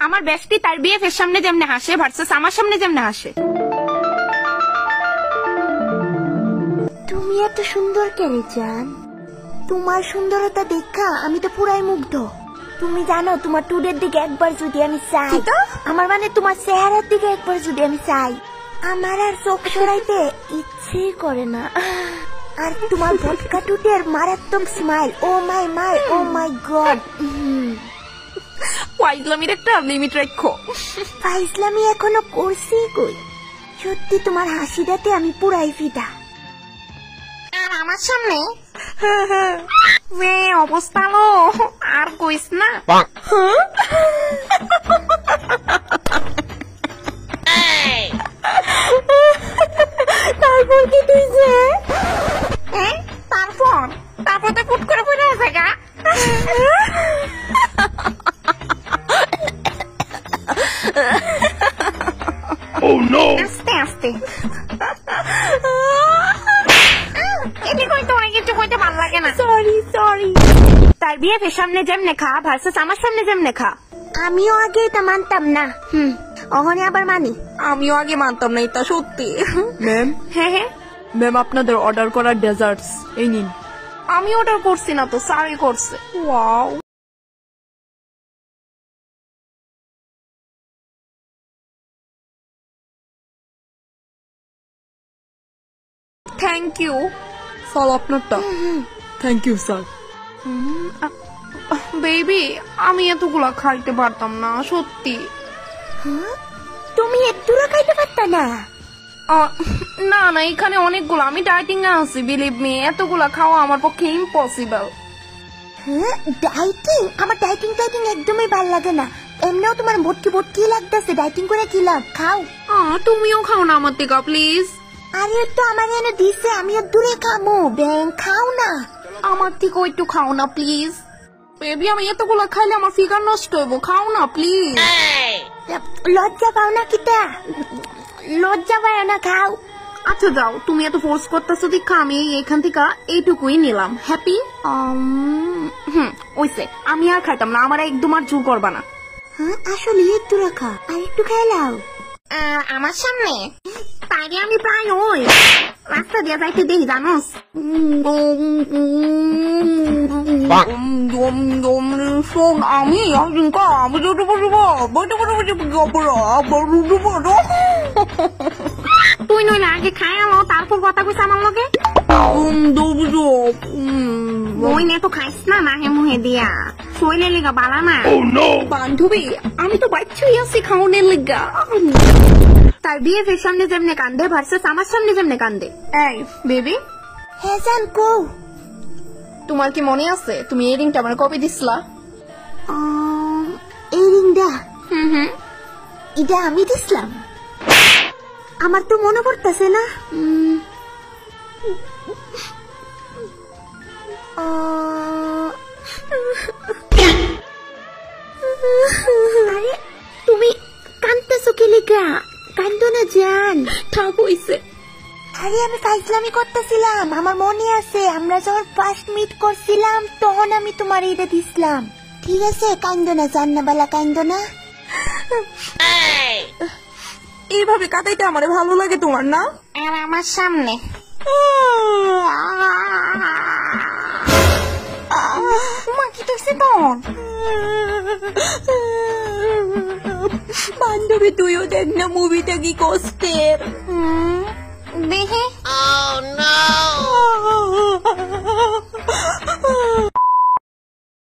আমার বেস্টি তার বিএফের সামনে যেমনে হাসে ভার্সেস আমার সামনে যেমনে হাসে। তুমি এত সুন্দর কেন জান? তোমার সুন্দরতা দেখা আমি তো পুরাই মুগ্ধ। তুমি জানো তোমার টুডের দিকে একবার যদি আমি চাই, আমার মানে তোমার চেহারার দিকে একবার যদি আমি চাই, আমার আর চোখ সরাইতে ইচ্ছে করে না। আর তোমার ভটকা টুটের মারাত্মক স্মাইল, ও মাই গড। ফাইজলামির একটা লিমিট রাখো। ফাইজলামি এখনো করছি কই, সত্যি তোমার হাসিটাতে আমি পুরাই ফিদা। আর আমার সামনে অবস্থা লো আর কইস না। তারপর কি তুই যে তারপর তো ফুট করে পড়ে আছে গা। আস্তে আস্তে এটি কইতে অনেক কিছু কইতে ভালো লাগে না। সরি। তার বিএফের সামনে যেমনে খা ভার্সেস আমার সামনে যেমনে খা। আমিও আগে এটা মানতাম না, অহনে আবার মানি। আমিও আগে মানতাম না এটা সত্যি। ম্যাম, হ্যাঁ ম্যাম আপনাদের অর্ডার করা ডেজার্টস এই নিন। আমি অর্ডার করছি না তো, স্যারই করছে। Wow, thank you. স্যার আপনারটা। Thank you sir. বেবি আমি এতগুলা খাইতে পারতাম না সত্যি। তুমি একটু খাইতে পারতা না? না এখানে অনেকগুলো, আমি ডায়েটিং এ আছি, বিলিভ মি, এতগুলা খাওয়া আমার পক্ষে ইম্পসিবল। ডায়েটিং? আমার ডায়েটিং একদমই ভাল লাগে না। এমনিও তোমার ভর্তি লাগতেছে, ডায়েটিং করে কি লাভ? খাও। তুমিও খাও না আমার থেকে প্লিজ। আরে তো আমার এনে দিছে, আমি দূরে খামো। ব্যাং খাও না, আমার থেকে একটু খাও না প্লিজ। বেবি আমি এতগুলা খাইলে আমার ফিগার নষ্ট হইব, খাও না প্লিজ। লজ্জা পাও না কিটা? লজ্জা পাও না, খাও। আচ্ছা যাও, তুমি এত ফোর্স করতেছো দেখা আমি এখান থেকে এইটুকুই নিলাম। হ্যাপি? ওইসে আমি আর খাইতাম না, আমার একদম আর জোর করবা না। আসলে একটু রাখা, আর একটু খাইলাও। আমার সামনে তাইলে আমি প্রায় ওই রাস্তা দিয়ে যাইতে দেখি, জানোস? আমি তুই নইলে আগে খাই আলো, তারপর কথা কইস আমার লগে। ওই নে তো খাইস না নাহে মুহে দিয়া, শৈলে লিগা বালা না। বান্ধবী আমি তো বাচ্চাই আছি খাওনের লিগা। তার বিএফের সামনে যেমনে কান্দে ভার্সেস আমার সামনে যেমনে কান্দে। এই বেবি, হ্যাঁ জান কো, তোমার কি মনে আছে তুমি এই রিংটা আমার কবে দিছিলা? এই রিংটা? এটা আমি দিছিলাম? আমার তো মনে পড়তেছে না। আরে তুমি কাঁদতেছো কি লিগা? কান্দো না জান, থাক হইছে। আরে আমি ফাইজলামি করতেছিলাম, আমার মনে আছে আমরা যখন ফার্স্ট মিট করছিলাম তখন আমি তোমার এটা দিছিলাম। ঠিক আছে, কান্দো না জান, না বালা কান্দো না। এইভাবে কাটাইতে আমার ভালো লাগে তোমার না? আর আমার সামনে কি দেখছি তোর বান্ধবী, তুইও দেখ না মুভিটা কি কষ্টের।